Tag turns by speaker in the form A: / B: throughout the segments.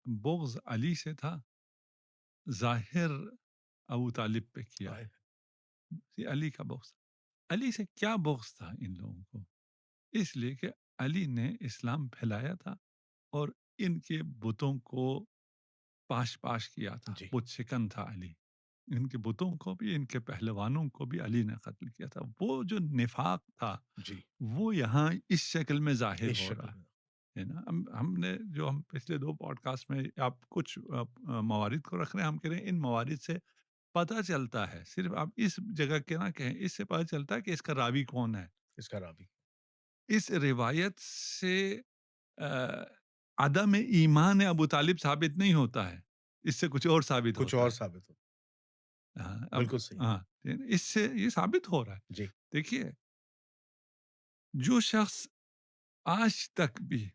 A: بغض علی سے تھا، ظاہر ابو طالب پہ کیا
B: آئے،
A: ہے۔ یہ علی کا بغض، علی سے کیا بغض تھا ان لوگوں کو؟ اس لیے کہ علی نے اسلام پھیلایا تھا اور ان کے بتوں کو پاش پاش کیا تھا،
B: جی،
A: بت شکن تھا علی۔ ان کے بتوں کو بھی، ان کے پہلوانوں کو بھی علی نے قتل کیا تھا۔ وہ جو نفاق تھا
B: جی،
A: وہ یہاں اس شکل میں ظاہر
B: اس
A: ہو
B: شکل
A: رہا
B: میں،
A: ہے نا۔ ہم نے جو ہم پچھلے 2 پوڈ کاسٹ میں آپ کچھ موارد کو رکھ رہے ہیں، ہم کہہ رہے ہیں ان موارد سے پتہ چلتا ہے، صرف آپ اس جگہ کے نہ کہیں، اس سے پتہ چلتا ہے کہ اس کا راوی کون ہے۔
B: اس کا راوی،
A: اس روایت سے آ، عدم ایمان ابو طالب ثابت نہیں ہوتا ہے، اس سے کچھ اور ثابت
B: کچھ
A: ہوتا
B: اور
A: ہے۔
B: ثابت ہو،
A: ہاں، اب
B: بالکل صحیح،
A: ہاں، اس سے یہ ثابت ہو رہا ہے۔
B: جی،
A: دیکھیے، جو شخص آج تک بھی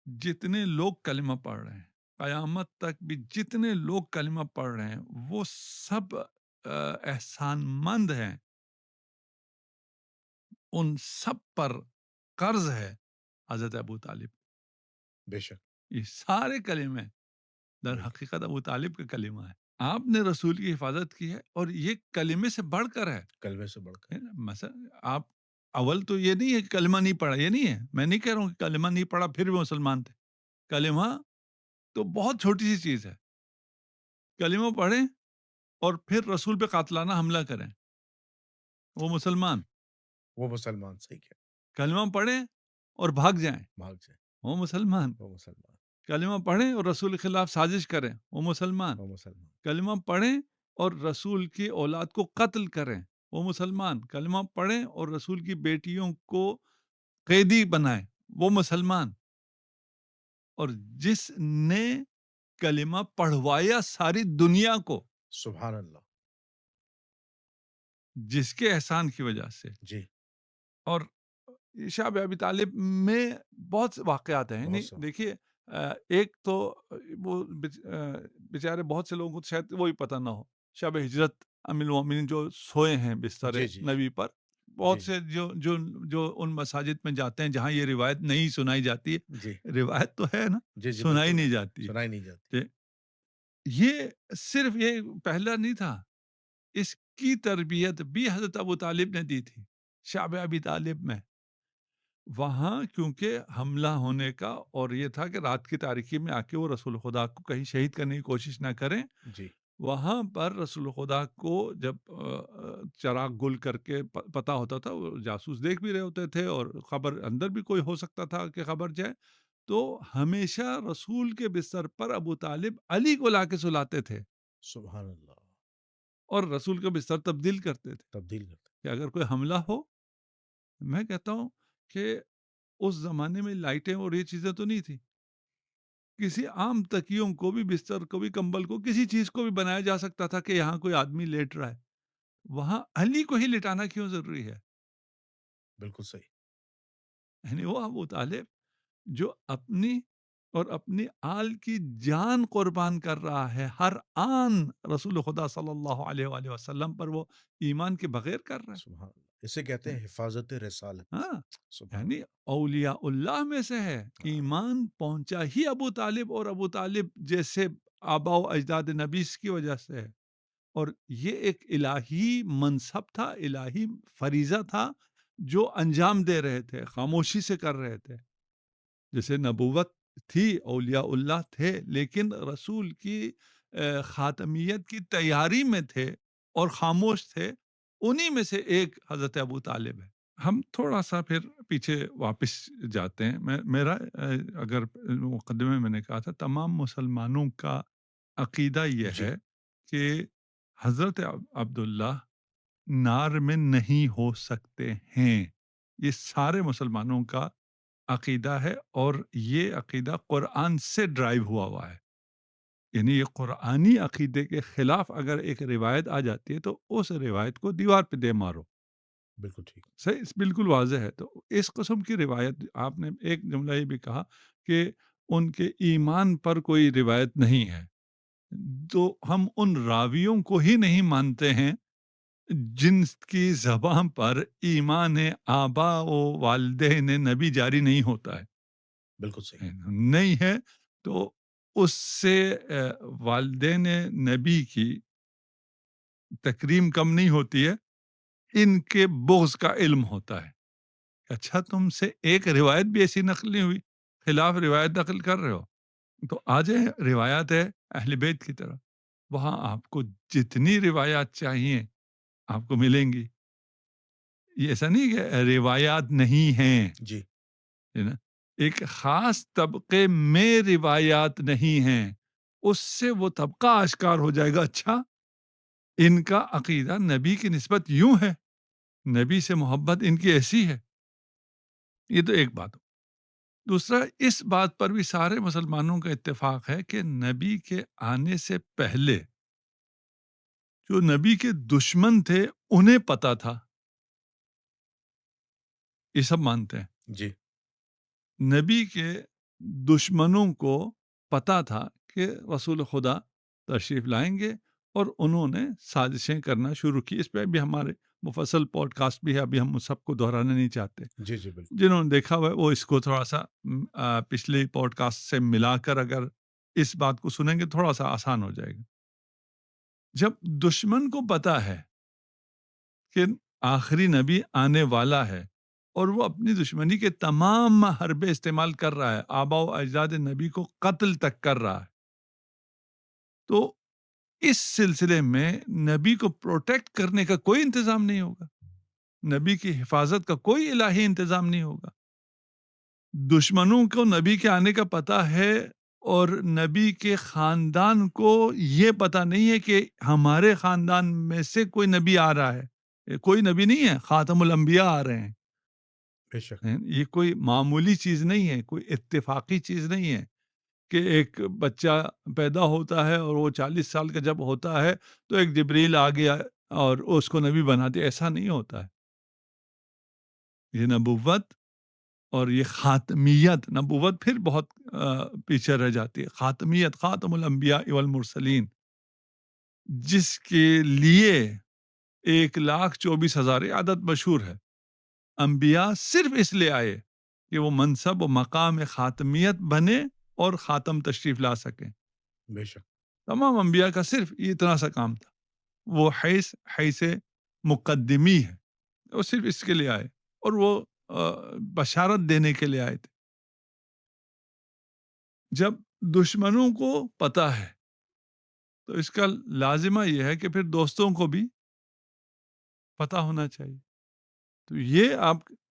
A: جتنے لوگ کلمہ پڑھ رہے ہیں، قیامت تک بھی جتنے لوگ کلمہ پڑھ رہے ہیں، وہ سب احسان مند ہیں، ان سب پر قرض ہے حضرت ابو طالب۔
B: بے شک،
A: یہ سارے کلمے در
B: بالکل،
A: حقیقت ابو طالب کا کلمہ ہے۔ آپ نے رسول کی حفاظت کی ہے اور یہ کلمے سے بڑھ کر ہے۔
B: کلمے سے بڑھ کر،
A: مثلا آپ اول تو یہ نہیں ہے کہ کلمہ نہیں پڑھا، یہ نہیں ہے، میں نہیں کہہ رہا ہوں کہ کلمہ نہیں پڑھا پھر بھی مسلمان تھے۔ کلمہ تو بہت چھوٹی سی چیز ہے، کلمہ پڑھیں اور پھر رسول پہ قاتلانہ حملہ کریں، وہ مسلمان۔
B: وہ مسلمان، صحیح کیا،
A: کلمہ پڑھیں اور بھاگ جائیں،
B: بھاگ جائے،
A: وہ مسلمان۔
B: وہ مسلمان،
A: کلمہ پڑھیں اور رسول کے خلاف سازش کریں، وہ مسلمان۔
B: وہ مسلمان،
A: کلمہ پڑھیں اور رسول کی اولاد کو قتل کریں، وہ مسلمان۔ کلمہ پڑھیں اور رسول کی بیٹیوں کو قیدی بنائیں، وہ مسلمان۔ اور جس نے کلمہ پڑھوایا ساری دنیا کو،
B: سبحان اللہ،
A: جس کے احسان کی وجہ سے۔
B: جی،
A: اور شعب ابی طالب میں بہت سے واقعات ہیں،
B: بہت
A: یعنی
B: سا،
A: دیکھیے ایک تو وہ بیچارے بہت سے لوگوں کو شاید وہی پتہ نہ ہو، شب ہجرت ام المومنین جو سوئے ہیں بستر
B: جی، جی، جی،
A: نبی پر،
B: جی،
A: بہت
B: جی،
A: سے جو ان مساجد میں جاتے ہیں جہاں یہ روایت نہیں سنائی جاتی
B: جی،
A: ہے، روایت تو ہے نا،
B: جی، جی،
A: سنائی
B: بالکل،
A: نہیں جاتی
B: سنائی نہیں جاتی،
A: ہے۔ یہ صرف یہ پہلا نہیں تھا، اس کی تربیت بھی حضرت ابو طالب نے دی تھی شعب ابی طالب میں۔ وہاں کیونکہ حملہ ہونے کا اور یہ تھا کہ رات کی تاریکی میں آ کے وہ رسول خدا کو کہیں شہید کرنے کی کوشش نہ کریں،
B: جی،
A: وہاں پر رسول خدا کو جب چراغ گل کر کے پتہ ہوتا تھا، وہ جاسوس دیکھ بھی رہے ہوتے تھے اور خبر اندر بھی کوئی ہو سکتا تھا کہ خبر جائے، تو ہمیشہ رسول کے بستر پر ابو طالب علی کو لا کے سلاتے تھے
B: سبحان اللہ،
A: اور رسول کا بستر تبدیل کرتے تھے
B: تبدیل کرتے،
A: کہ اگر کوئی حملہ ہو۔ میں کہتا ہوں کہ اس زمانے میں لائٹیں اور یہ چیزیں تو نہیں تھی، کسی عام تکیوں کو بھی، بستر کو بھی، کمبل کو، کسی چیز کو بھی بنایا جا سکتا تھا کہ یہاں کوئی آدمی لیٹ رہا ہے، وہاں علی کو ہی لٹانا کیوں ضروری ہے؟
B: بالکل صحیح،
A: یعنی وہ ابو طالب جو اپنی اور اپنی آل کی جان قربان کر رہا ہے، ہر آن رسول خدا صلی اللہ علیہ وآلہ وسلم پر وہ ایمان کے بغیر کر رہا
B: سبحان اللہ، اسے کہتے
A: ہے۔
B: ہیں حفاظت رسالت،
A: ہاں،
B: سبحان
A: یعنی
B: اللہ،
A: اولیاء اللہ میں سے ہے،
B: ہاں،
A: ایمان پہنچا ہی ابو طالب اور ابو طالب جیسے آبا و اجداد نبیس کی وجہ سے ہے۔ اور یہ ایک الہی منصب تھا، الہی فریضہ تھا جو انجام دے رہے تھے، خاموشی سے کر رہے تھے۔ جیسے نبوت تھی، اولیاء اللہ تھے، لیکن رسول کی خاتمیت کی تیاری میں تھے اور خاموش تھے، انہی میں سے ایک حضرت ابو طالب ہے۔ ہم تھوڑا سا پھر پیچھے واپس جاتے ہیں۔ میرا اگر مقدمے میں نے کہا تھا تمام مسلمانوں کا عقیدہ یہ
B: جی،
A: ہے کہ حضرت عبداللہ نار میں نہیں ہو سکتے ہیں، یہ سارے مسلمانوں کا عقیدہ ہے اور یہ عقیدہ قرآن سے ڈرائیو ہوا ہے۔ یعنی یہ قرآنی عقیدے کے خلاف اگر ایک روایت آ جاتی ہے تو اس روایت کو دیوار پہ دے مارو۔
B: بالکل ٹھیک،
A: صحیح، بالکل واضح ہے۔ تو اس قسم کی روایت، آپ نے ایک جملہ یہ بھی کہا کہ ان کے ایمان پر کوئی روایت نہیں ہے، تو ہم ان راویوں کو ہی نہیں مانتے ہیں جن کی زبان پر ایمان آبا و والدین نبی جاری نہیں ہوتا
B: بالکل صحیح،
A: ہے، نہیں ہے۔ تو اس سے والدین نبی کی تکریم کم نہیں ہوتی ہے، ان کے بغض کا علم ہوتا ہے۔ اچھا تم سے ایک روایت بھی ایسی نقل نہیں ہوئی، خلاف روایت نقل کر رہے ہو، تو آ جائیں روایات ہے اہل بیت کی طرف، وہاں آپ کو جتنی روایات چاہیے آپ کو ملیں گی۔ یہ ایسا نہیں کہ روایات نہیں ہیں،
B: جی،
A: ہے نا؟ ایک خاص طبقے میں روایات نہیں ہیں، اس سے وہ طبقہ آشکار ہو جائے گا، اچھا ان کا عقیدہ نبی کی نسبت یوں ہے، نبی سے محبت ان کی ایسی ہے۔ یہ تو ایک بات ہو۔ دوسرا، اس بات پر بھی سارے مسلمانوں کا اتفاق ہے کہ نبی کے آنے سے پہلے جو نبی کے دشمن تھے انہیں پتا تھا، یہ سب مانتے ہیں۔
B: جی،
A: نبی کے دشمنوں کو پتا تھا کہ رسول خدا تشریف لائیں گے، اور انہوں نے سازشیں کرنا شروع کی۔ اس پہ بھی ہمارے مفصل پوڈ کاسٹ بھی ہے، ابھی ہم اس سب کو دہرانا نہیں چاہتے۔
B: جی، جی، بالکل،
A: جنہوں نے دیکھا ہوا ہے وہ اس کو تھوڑا سا پچھلے پوڈ کاسٹ سے ملا کر اگر اس بات کو سنیں گے تھوڑا سا آسان ہو جائے گا۔ جب دشمن کو پتا ہے کہ آخری نبی آنے والا ہے اور وہ اپنی دشمنی کے تمام حربے استعمال کر رہا ہے، آبا و اجداد نبی کو قتل تک کر رہا ہے، تو اس سلسلے میں نبی کو پروٹیکٹ کرنے کا کوئی انتظام نہیں ہوگا، نبی کی حفاظت کا کوئی الہی انتظام نہیں ہوگا۔ دشمنوں کو نبی کے آنے کا پتہ ہے، اور نبی کے خاندان کو یہ پتہ نہیں ہے کہ ہمارے خاندان میں سے کوئی نبی آ رہا ہے۔ یہ کوئی نبی نہیں ہے، خاتم الانبیاء آ رہے
B: بے شک،
A: ہیں۔ یہ کوئی معمولی چیز نہیں ہے، کوئی اتفاقی چیز نہیں ہے کہ ایک بچہ پیدا ہوتا ہے اور وہ 40 سال کا جب ہوتا ہے تو ایک جبریل آ گیا اور اس کو نبی بنا دیا، ایسا نہیں ہوتا ہے۔ یہ نبوت اور یہ خاتمیت، نبوت پھر بہت پیچھے رہ جاتی ہے، خاتمیت، خاتم الانبیاء والمرسلین، جس کے لیے 1,24,000 عدد مشہور ہے۔ انبیاء صرف اس لیے آئے کہ وہ منصب و مقام خاتمیت بنے اور خاتم تشریف لا سکیں۔
B: بے شک،
A: تمام انبیاء کا صرف یہ اتنا سا کام تھا، وہ حیث مقدمی ہے، وہ صرف اس کے لیے آئے، اور وہ بشارت دینے کے لیے آئے تھے۔ جب دشمنوں کو پتا ہے تو اس کا لازمہ یہ ہے کہ پھر دوستوں کو بھی پتا ہونا چاہیے۔ تو یہ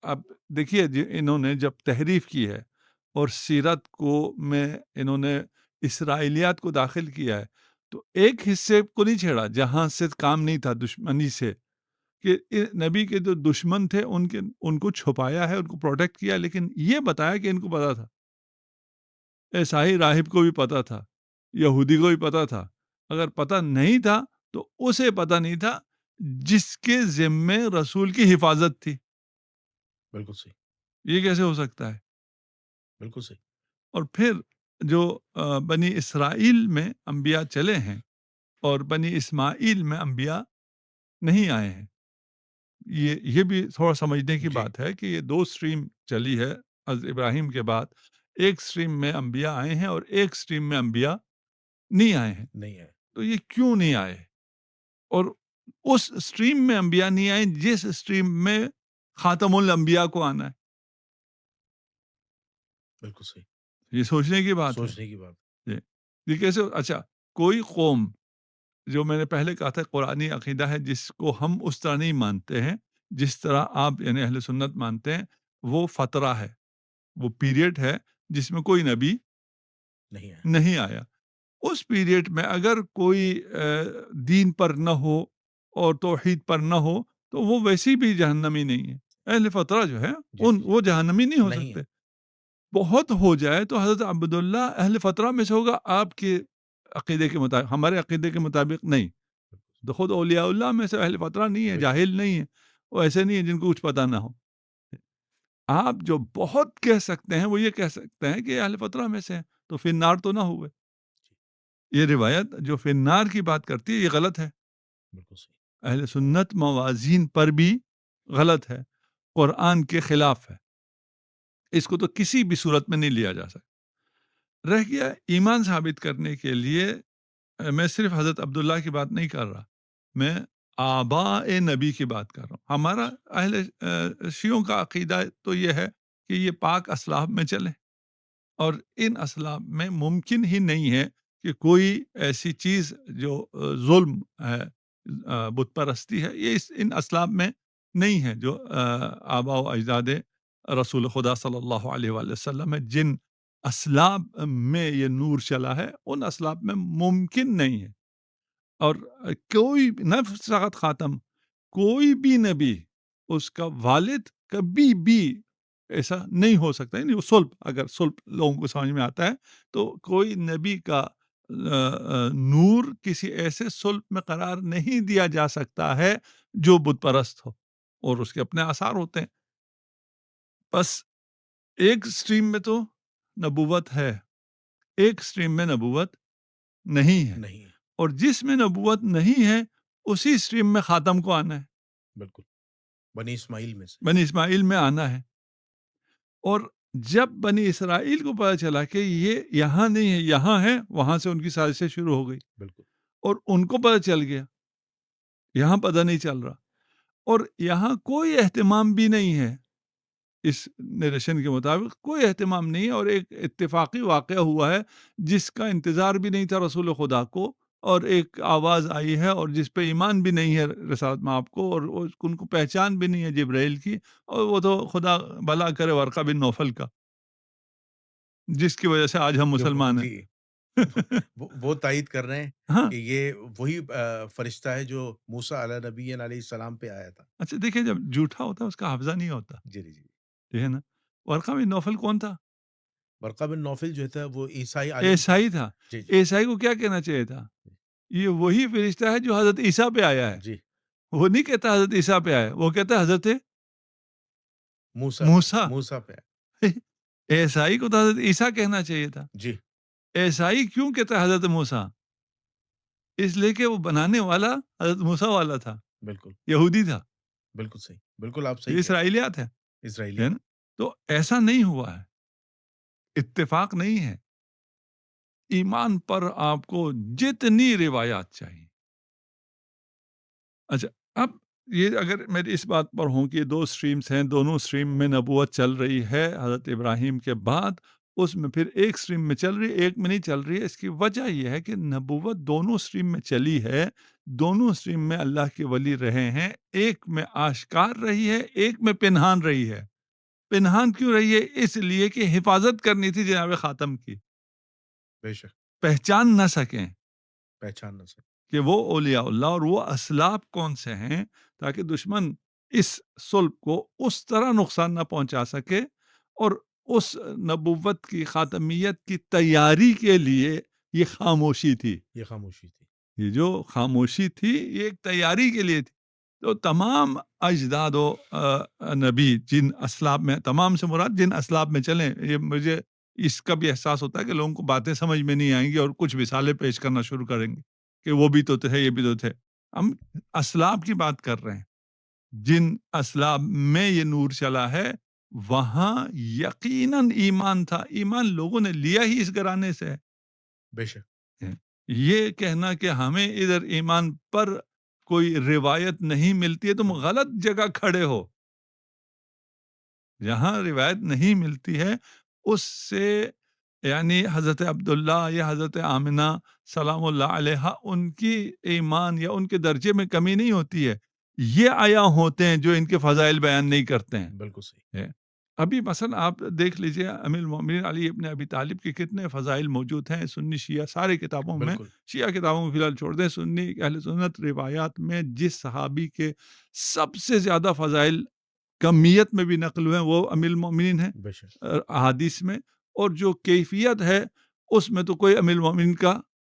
A: آپ دیکھیے، انہوں نے جب تحریف کی ہے اور سیرت کو میں انہوں نے اسرائیلیات کو داخل کیا ہے، تو ایک حصے کو نہیں چھیڑا جہاں سے کام نہیں تھا دشمنی سے، کہ نبی کے جو دشمن تھے ان کو چھپایا ہے، ان کو پروٹیکٹ کیا، لیکن یہ بتایا کہ ان کو پتا تھا، عیسائی راہب کو بھی پتا تھا، یہودی کو بھی پتا تھا۔ اگر پتا نہیں تھا تو اسے پتا نہیں تھا جس کے ذمے رسول کی حفاظت تھی۔
B: بالکل صحیح،
A: یہ کیسے ہو سکتا ہے؟
B: بالکل صحیح،
A: اور پھر جو بنی اسرائیل میں انبیاء چلے ہیں اور بنی اسماعیل میں انبیاء نہیں آئے ہیں، یہ بھی تھوڑا سمجھنے کی
B: جی،
A: بات ہے کہ یہ دو سٹریم چلی ہے حضرت ابراہیم کے بعد، ایک سٹریم میں انبیاء آئے ہیں اور ایک سٹریم میں انبیاء نہیں آئے ہیں۔
B: نہیں ہے،
A: تو یہ کیوں نہیں آئے؟ اور اس سٹریم میں انبیاء نہیں آئے جس سٹریم میں خاتم الانبیاء کو آنا ہے،
B: بالکل صحیح،
A: یہ سوچنے کی بات ہے۔
B: سوچنے کی بات،
A: جی، یہ کیسے اچھا کوئی قوم، جو میں نے پہلے کہا تھا قرآنی عقیدہ ہے، جس کو ہم اس طرح نہیں مانتے ہیں جس طرح آپ یعنی اہل سنت مانتے ہیں، وہ فترہ ہے، وہ پیریڈ ہے جس میں کوئی نبی
B: نہیں ہے،
A: نہیں آیا۔ اس پیریڈ میں اگر کوئی دین پر نہ ہو اور توحید پر نہ ہو تو وہ ویسی بھی جہنمی نہیں ہے۔ اہل فترہ جو ہے
B: جی، جی، جی،
A: وہ جہنمی نہیں ہو
B: نہیں
A: سکتے۔
B: ہے،
A: بہت ہو جائے تو حضرت عبداللہ اہل فترہ میں سے ہوگا، آپ کے عقیدے کے مطابق، ہمارے عقیدے کے مطابق نہیں۔ تو خود اولیاء اللہ میں سے اہل فترہ نہیں ہے،
B: بے شک،
A: جاہل نہیں ہے، وہ ایسے نہیں ہیں جن کو کچھ پتہ نہ ہو۔ آپ جو بہت کہہ سکتے ہیں وہ یہ کہہ سکتے ہیں کہ اہل فترہ میں سے ہیں، تو فی النار تو نہ ہوئے۔ یہ روایت جو فی النار کی بات کرتی ہے یہ غلط ہے،
B: بالکل صحیح،
A: اہل سنت موازین پر بھی غلط ہے، قرآن کے خلاف ہے، اس کو تو کسی بھی صورت میں نہیں لیا جا سکتا۔ رہ گیا ایمان ثابت کرنے کے لیے میں صرف حضرت عبداللہ کی بات نہیں کر رہا، میں آباء نبی کی بات کر رہا ہوں۔ ہمارا اہل شیعوں کا عقیدہ تو یہ ہے کہ یہ پاک اسلاف میں چلے، اور ان اسلاف میں ممکن ہی نہیں ہے کہ کوئی ایسی چیز جو ظلم ہے، بت پرستی ہے، یہ ان اسلاف میں نہیں ہے جو آباء و اجداد رسول خدا صلی اللہ علیہ وآلہ وسلم ہے۔ جن اسلاف میں یہ نور چلا ہے ان اسلاف میں ممکن نہیں ہے۔ اور کوئی نفس سخت خاتم، کوئی بھی نبی، اس کا والد کبھی بھی ایسا نہیں ہو سکتا، یعنی وہ صلب، اگر صلب لوگوں کو سمجھ میں آتا ہے تو کوئی نبی کا نور کسی ایسے صلب میں قرار نہیں دیا جا سکتا ہے جو بت پرست ہو، اور اس کے اپنے آثار ہوتے ہیں۔ بس ایک سٹریم میں تو نبوت ہے، ایک سٹریم میں نبوت نہیں ہے،
B: نہیں ہے،
A: اور جس میں نبوت نہیں ہے اسی سٹریم میں خاتم کو آنا ہے،
B: بالکل، بنی اسماعیل میں سے،
A: بنی اسماعیل میں آنا ہے۔ اور جب بنی اسرائیل کو پتا چلا کہ یہ یہاں نہیں ہے، یہاں ہے، وہاں سے ان کی سازشیں شروع ہو گئی،
B: بالکل،
A: اور ان کو پتا چل گیا، یہاں پتہ نہیں چل رہا، اور یہاں کوئی اہتمام بھی نہیں ہے، اس نریشن کے مطابق کوئی اہتمام نہیں ہے، اور ایک اتفاقی واقعہ ہوا ہے جس کا انتظار بھی نہیں تھا رسول خدا کو، اور ایک آواز آئی ہے اور جس پہ ایمان بھی نہیں ہے رسالت میں آپ کو، اور ان کو پہچان بھی نہیں ہے جبرائیل کی، اور وہ تو خدا بھلا کرے ورقہ بن نوفل کا، جس کی وجہ سے آج ہم
B: جو
A: مسلمان
B: جی،
A: ہیں۔
B: وہ تائید کر رہے ہیں
A: ہاں،
B: کہ یہ وہی فرشتہ ہے جو موسیٰ علیہ نبی علیہ السلام پہ آیا تھا۔
A: اچھا دیکھیں، جب جھوٹا ہوتا ہے اس کا حافظہ نہیں ہوتا،
B: جی، جی، جی۔
A: ٹھیک ہے نا؟ ورقہ بن نوفل کون تھا؟
B: ورقہ بن نوفل جو تھا وہ عیسائی عالم تھا۔
A: عیسائی تھا۔
B: جی، جی،
A: عیسائی کو کیا کہنا چاہیے تھا؟ یہ وہی فرشتہ ہے جو حضرت عیسیٰ پہ آیا ہے۔
B: جی،
A: وہ نہیں کہتا حضرت عیسیٰ پہ آیا، وہ کہتا ہے حضرت
B: موسیٰ پہ،
A: موسیٰ۔
B: موسیٰ پہ،
A: عیسائی کو تو حضرت عیسیٰ کہنا چاہیے تھا۔
B: جی،
A: عیسائی کیوں کہتا ہے حضرت موسیٰ؟ اس لیے کہ وہ بنانے والا حضرت موسیٰ والا تھا،
B: بالکل،
A: یہودی تھا،
B: بالکل صحیح، بالکل آپ صحیح
A: یہ
B: کہہ رہے
A: اسرائیلیات ہے،
B: ہیں،
A: ہے
B: اسرائیلیات،
A: نا؟ تو ایسا نہیں ہوا ہے، اتفاق نہیں ہے۔ ایمان پر آپ کو جتنی روایات چاہیے۔ اچھا، اب یہ اگر میری اس بات پر ہوں کہ دو سٹریمز ہیں، دونوں سٹریم میں نبوت چل رہی ہے حضرت ابراہیم کے بعد، اس میں پھر ایک سٹریم میں چل رہی ہے، ایک میں نہیں چل رہی ہے۔ اس کی وجہ یہ ہے کہ نبوت دونوں سٹریم میں چلی ہے، دونوں سٹریم میں اللہ کے ولی رہے ہیں، ایک میں آشکار رہی ہے، ایک میں پنہان رہی ہے۔ پنہان کیوں رہی ہے؟ اس لیے کہ حفاظت کرنی تھی جناب خاتم کی،
B: بے شک،
A: پہچان نہ سکیں
B: پہچان نہ سکے،
A: کہ وہ اولیاء اللہ اور وہ اسلاف کون سے ہیں، تاکہ دشمن اس صلب کو اس طرح نقصان نہ پہنچا سکے، اور اس نبوت کی خاتمیت کی تیاری کے لیے یہ خاموشی تھی،
B: یہ خاموشی تھی،
A: یہ جو خاموشی تھی یہ ایک تیاری کے لیے تھی۔ تو تمام اجداد و نبی جن اسلاف میں، تمام سے مراد جن اسلاف میں چلیں، یہ مجھے اس کا بھی احساس ہوتا ہے کہ لوگوں کو باتیں سمجھ میں نہیں آئیں گی اور کچھ مثالیں پیش کرنا شروع کریں گے کہ وہ بھی تو تھے، یہ بھی تو تھے۔ ہم اسلاف کی بات کر رہے ہیں، جن اسلاف میں یہ نور چلا ہے وہاں یقیناً ایمان تھا، ایمان لوگوں نے لیا ہی اس گھرانے سے
B: بے شک،
A: ہے۔ یہ کہنا کہ ہمیں ادھر ایمان پر کوئی روایت نہیں ملتی ہے، تم غلط جگہ کھڑے ہو۔ جہاں روایت نہیں ملتی ہے اس سے، یعنی حضرت عبداللہ یا حضرت آمنہ سلام اللہ علیہ، ان کی ایمان یا ان کے درجے میں کمی نہیں ہوتی ہے، یہ آیا ہوتے ہیں جو ان کے فضائل بیان نہیں کرتے ہیں۔
B: بالکل صحیح،
A: ہے۔ ابھی مثلا آپ دیکھ لیجئے امیر المومنین علی ابن ابی طالب کے کتنے فضائل موجود ہیں سنی شیعہ سارے کتابوں میں،
B: بالکل،
A: شیعہ کتابوں میں فی الحال چھوڑ دیں، سنی اہل سنت روایات میں جس صحابی کے سب سے زیادہ فضائل کمیت میں بھی نقل ہوئے ہیں وہ امیر المومنین ہیں
B: بے شک،
A: احادیث میں، اور جو کیفیت ہے اس میں تو کوئی امیر المومنین کا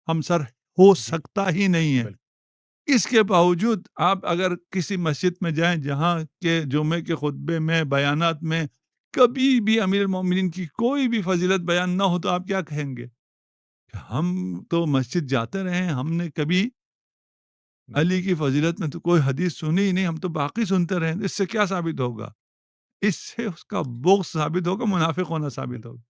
A: ہمسر ہو
B: جی،
A: سکتا ہی نہیں ہے۔
B: بالکل،
A: اس کے باوجود آپ اگر کسی مسجد میں جائیں جہاں کے جمعے کے خطبے میں، بیانات میں کبھی بھی امیر المومنین کی کوئی بھی فضیلت بیان نہ ہو تو آپ کیا کہیں گے؟ کہ ہم تو مسجد جاتے رہے ہیں، ہم نے کبھی علی
B: بالکل،
A: کی فضیلت میں تو کوئی حدیث سنی ہی نہیں، ہم تو باقی سنتے رہے ہیں۔ اس سے کیا ثابت ہوگا؟ اس سے اس کا بغض ثابت ہوگا، منافق ہونا ثابت
B: بالکل،
A: ہوگا۔